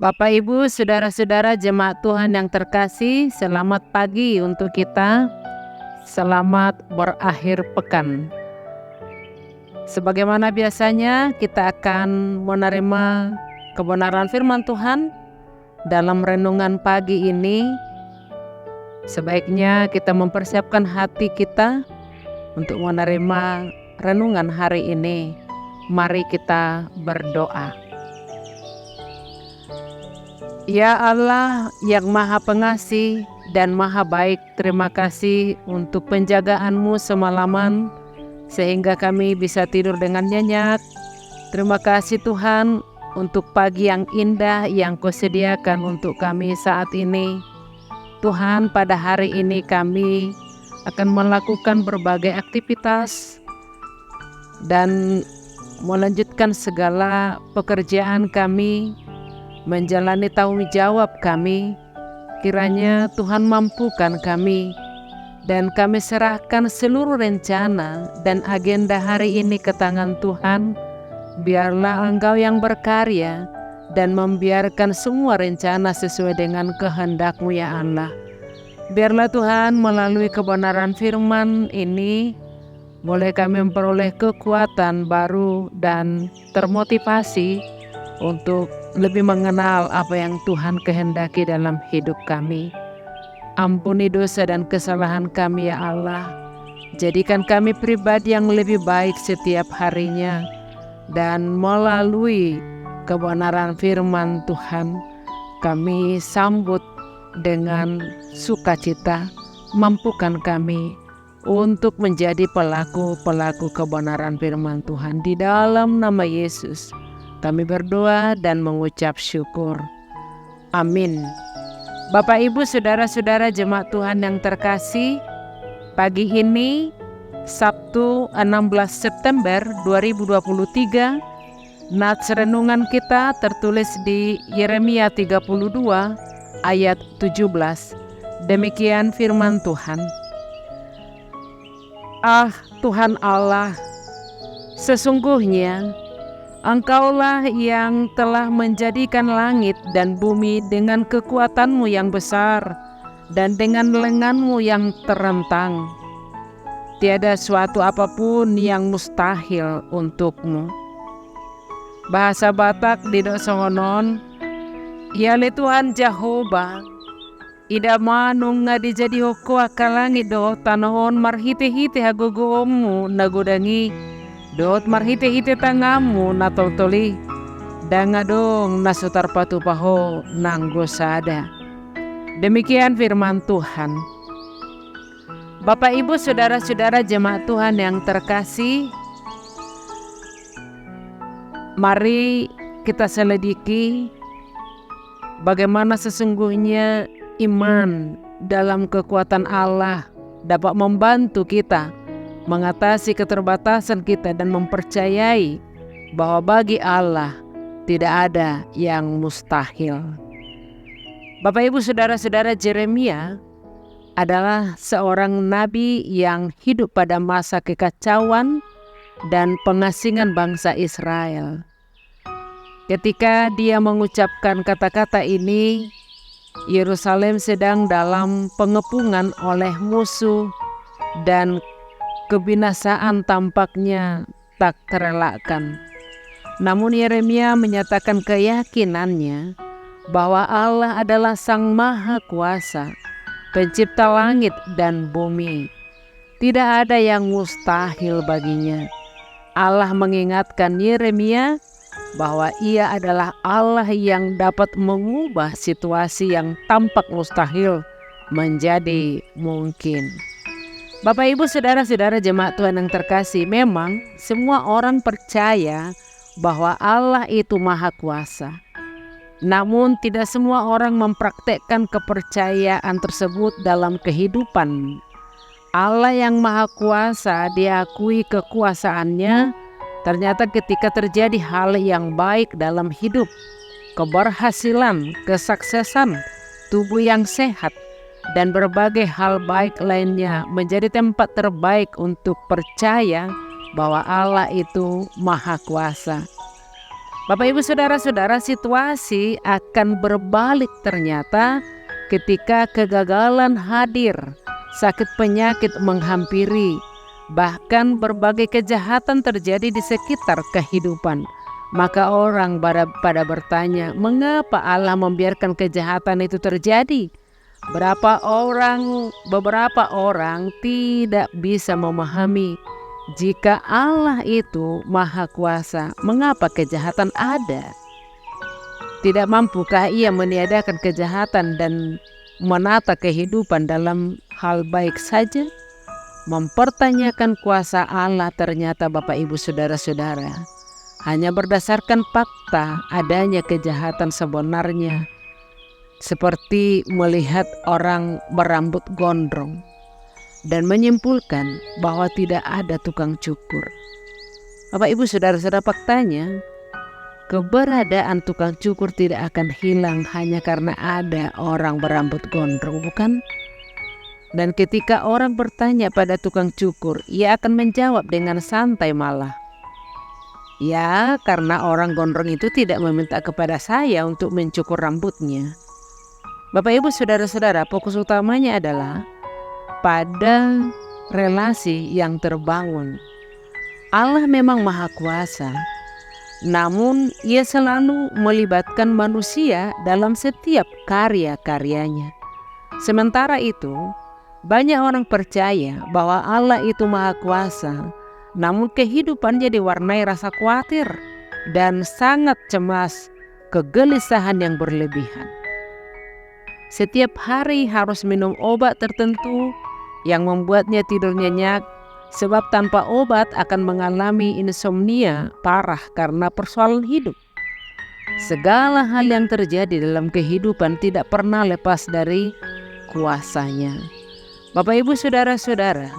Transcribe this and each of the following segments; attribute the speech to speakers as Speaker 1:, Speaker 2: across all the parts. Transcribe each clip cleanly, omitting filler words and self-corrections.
Speaker 1: Bapak, Ibu, saudara-saudara jemaat Tuhan yang terkasih, selamat pagi untuk kita. Selamat berakhir pekan. Sebagaimana biasanya, kita akan menerima kebenaran firman Tuhan dalam renungan pagi ini. Sebaiknya kita mempersiapkan hati kita untuk menerima renungan hari ini. Mari kita berdoa. Ya Allah yang Maha Pengasih dan Maha Baik, terima kasih untuk penjagaan-Mu semalaman sehingga kami bisa tidur dengan nyenyak. Terima kasih Tuhan untuk pagi yang indah yang Kau sediakan untuk kami saat ini. Tuhan, pada hari ini kami akan melakukan berbagai aktivitas dan melanjutkan segala pekerjaan kami, menjalani tanggung jawab kami. Kiranya Tuhan mampukan kami, dan kami serahkan seluruh rencana dan agenda hari ini ke tangan Tuhan. Biarlah Engkau yang berkarya dan membiarkan semua rencana sesuai dengan kehendak-Mu ya Allah. Biarlah Tuhan melalui kebenaran firman ini boleh kami memperoleh kekuatan baru dan termotivasi untuk lebih mengenal apa yang Tuhan kehendaki dalam hidup kami. Ampuni dosa dan kesalahan kami ya Allah. Jadikan kami pribadi yang lebih baik setiap harinya. Dan melalui kebenaran firman Tuhan, kami sambut dengan sukacita. Mampukan kami untuk menjadi pelaku-pelaku kebenaran firman Tuhan. Di dalam nama Yesus kami berdoa dan mengucap syukur. Amin. Bapak, Ibu, saudara-saudara jemaat Tuhan yang terkasih, pagi ini Sabtu 16 September 2023, nats renungan kita tertulis di Yeremia 32 ayat 17. Demikian firman Tuhan. Ah Tuhan Allah, sesungguhnya Engkaulah yang telah menjadikan langit dan bumi dengan kekuatan-Mu yang besar dan dengan lengan-Mu yang terentang. Tiada suatu apapun yang mustahil untuk-Mu. Bahasa Batak di Songonon, Yale Tuhan Jehovah, ida manung nga dijadi hoko akalangit do tanohon marhite-hite hagogomu nagodangi. Dot marhite-hite tangamu natoltoli, dangadong nasutar patupaho nanggosada. Demikian firman Tuhan. Bapak, Ibu, saudara-saudara jemaat Tuhan yang terkasih, mari kita selidiki bagaimana sesungguhnya iman dalam kekuatan Allah dapat membantu kita mengatasi keterbatasan kita dan mempercayai bahwa bagi Allah tidak ada yang mustahil. Bapak, Ibu, saudara-saudara, Yeremia adalah seorang nabi yang hidup pada masa kekacauan dan pengasingan bangsa Israel. Ketika dia mengucapkan kata-kata ini, Yerusalem sedang dalam pengepungan oleh musuh dan kebinasaan tampaknya tak terelakkan. Namun Yeremia menyatakan keyakinannya bahwa Allah adalah Sang Maha Kuasa, Pencipta langit dan bumi. Tidak ada yang mustahil baginya. Allah mengingatkan Yeremia bahwa Ia adalah Allah yang dapat mengubah situasi yang tampak mustahil menjadi mungkin. Bapak, Ibu, saudara-saudara jemaat Tuhan yang terkasih, memang semua orang percaya bahwa Allah itu Maha Kuasa. Namun tidak semua orang mempraktekkan kepercayaan tersebut dalam kehidupan. Allah yang Maha Kuasa diakui kekuasaannya ternyata ketika terjadi hal yang baik dalam hidup, keberhasilan, kesuksesan, tubuh yang sehat, dan berbagai hal baik lainnya menjadi tempat terbaik untuk percaya bahwa Allah itu Maha Kuasa. Bapak Ibu Saudara-saudara, situasi akan berbalik ternyata ketika kegagalan hadir, sakit penyakit menghampiri, bahkan berbagai kejahatan terjadi di sekitar kehidupan. Maka orang pada bertanya, mengapa Allah membiarkan kejahatan itu terjadi? Beberapa orang tidak bisa memahami jika Allah itu Maha Kuasa, mengapa kejahatan ada? Tidak mampukah Ia meniadakan kejahatan dan menata kehidupan dalam hal baik saja? Mempertanyakan kuasa Allah ternyata Bapak Ibu Saudara-saudara hanya berdasarkan fakta adanya kejahatan sebenarnya, seperti melihat orang berambut gondrong dan menyimpulkan bahwa tidak ada tukang cukur. Bapak Ibu Saudara-saudara, faktanya keberadaan tukang cukur tidak akan hilang hanya karena ada orang berambut gondrong, bukan? Dan ketika orang bertanya pada tukang cukur, ia akan menjawab dengan santai malah, ya, karena orang gondrong itu tidak meminta kepada saya untuk mencukur rambutnya. Bapak Ibu Saudara-saudara, fokus utamanya adalah pada relasi yang terbangun. Allah memang Maha Kuasa, namun Ia selalu melibatkan manusia dalam setiap karya-karyanya. Sementara itu, banyak orang percaya bahwa Allah itu Maha Kuasa, namun kehidupannya diwarnai rasa khawatir dan sangat cemas, kegelisahan yang berlebihan. Setiap hari harus minum obat tertentu yang membuatnya tidur nyenyak, sebab tanpa obat akan mengalami insomnia parah karena persoalan hidup. Segala hal yang terjadi dalam kehidupan tidak pernah lepas dari kuasanya. Bapak Ibu Saudara-saudara,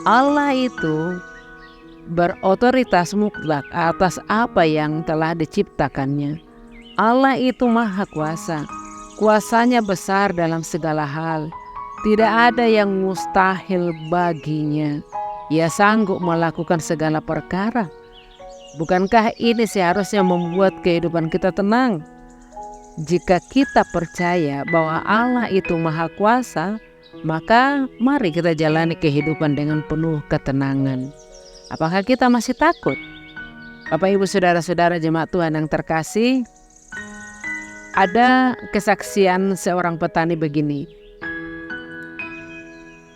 Speaker 1: Allah itu berotoritas mutlak atas apa yang telah diciptakannya. Allah itu Maha Kuasa, kuasanya besar dalam segala hal. Tidak ada yang mustahil baginya. Ia sanggup melakukan segala perkara. Bukankah ini seharusnya membuat kehidupan kita tenang? Jika kita percaya bahwa Allah itu Maha Kuasa, maka mari kita jalani kehidupan dengan penuh ketenangan. Apakah kita masih takut? Bapak Ibu Saudara-saudara jemaat Tuhan yang terkasih, ada kesaksian seorang petani begini.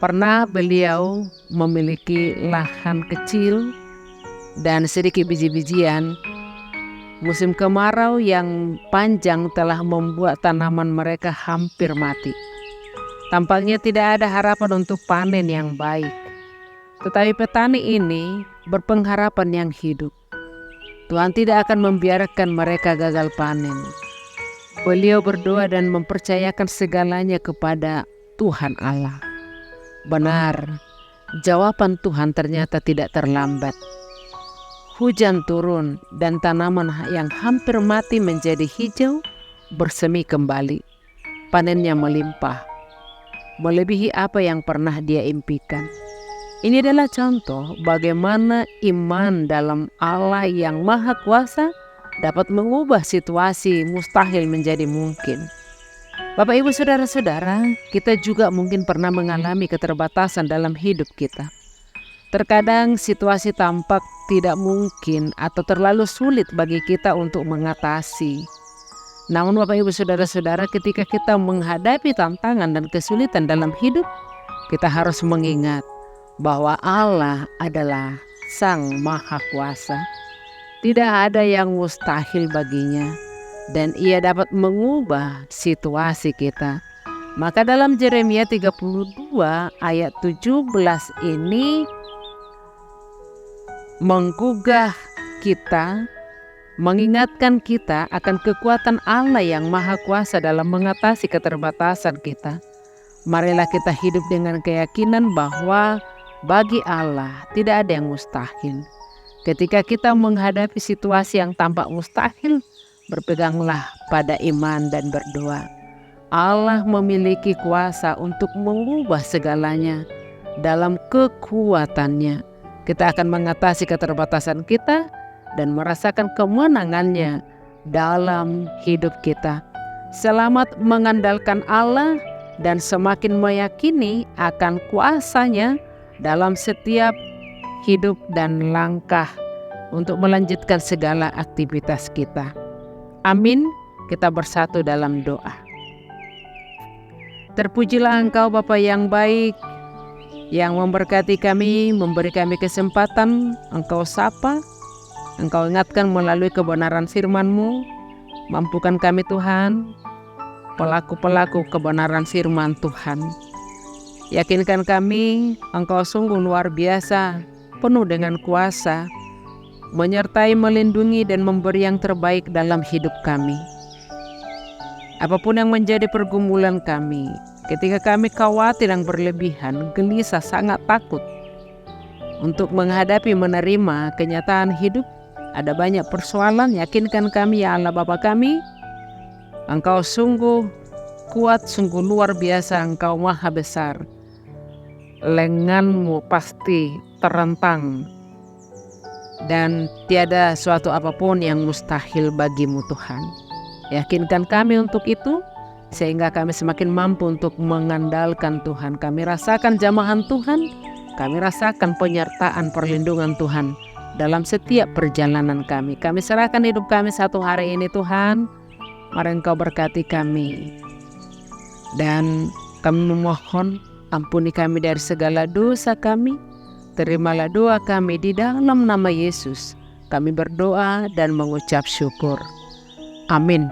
Speaker 1: Pernah beliau memiliki lahan kecil dan sedikit biji-bijian. Musim kemarau yang panjang telah membuat tanaman mereka hampir mati. Tampaknya tidak ada harapan untuk panen yang baik. Tetapi petani ini berpengharapan yang hidup. Tuhan tidak akan membiarkan mereka gagal panen. Beliau berdoa dan mempercayakan segalanya kepada Tuhan Allah. Benar, jawaban Tuhan ternyata tidak terlambat. Hujan turun dan tanaman yang hampir mati menjadi hijau bersemi kembali. Panennya melimpah, melebihi apa yang pernah dia impikan. Ini adalah contoh bagaimana iman dalam Allah yang Maha Kuasa dapat mengubah situasi mustahil menjadi mungkin. Bapak Ibu Saudara-saudara, kita juga mungkin pernah mengalami keterbatasan dalam hidup kita. Terkadang situasi tampak tidak mungkin atau terlalu sulit bagi kita untuk mengatasi. Namun Bapak Ibu Saudara-saudara, ketika kita menghadapi tantangan dan kesulitan dalam hidup, kita harus mengingat bahwa Allah adalah Sang Maha Kuasa. Tidak ada yang mustahil baginya, dan Ia dapat mengubah situasi kita. Maka dalam Yeremia 32 ayat 17 ini menggugah kita, mengingatkan kita akan kekuatan Allah yang Maha Kuasa dalam mengatasi keterbatasan kita. Marilah kita hidup dengan keyakinan bahwa bagi Allah tidak ada yang mustahil. Ketika kita menghadapi situasi yang tampak mustahil, berpeganglah pada iman dan berdoa. Allah memiliki kuasa untuk mengubah segalanya dalam kekuatannya. Kita akan mengatasi keterbatasan kita dan merasakan kemenangannya dalam hidup kita. Selamat mengandalkan Allah dan semakin meyakini akan kuasa-Nya dalam setiap hidup dan langkah untuk melanjutkan segala aktivitas kita. Amin. Kita bersatu dalam doa. Terpujilah Engkau Bapa yang baik, yang memberkati kami, memberi kami kesempatan. Engkau sapa, Engkau ingatkan melalui kebenaran firman-Mu. Mampukan kami Tuhan, pelaku-pelaku kebenaran firman Tuhan. Yakinkan kami, Engkau sungguh luar biasa, penuh dengan kuasa, menyertai, melindungi, dan memberi yang terbaik dalam hidup kami. Apapun yang menjadi pergumulan kami, ketika kami khawatir yang berlebihan, gelisah, sangat takut untuk menghadapi, menerima kenyataan hidup, ada banyak persoalan, yakinkan kami ya Allah Bapa kami, Engkau sungguh kuat, sungguh luar biasa, Engkau maha besar. Lengan-Mu pasti terentang, dan tiada suatu apapun yang mustahil bagi-Mu Tuhan. Yakinkan kami untuk itu, sehingga kami semakin mampu untuk mengandalkan Tuhan. Kami rasakan jamahan Tuhan, kami rasakan penyertaan perlindungan Tuhan dalam setiap perjalanan kami. Kami serahkan hidup kami satu hari ini Tuhan, mari Engkau berkati kami. Dan kami memohon, ampuni kami dari segala dosa kami. Terimalah doa kami di dalam nama Yesus. Kami berdoa dan mengucap syukur. Amin.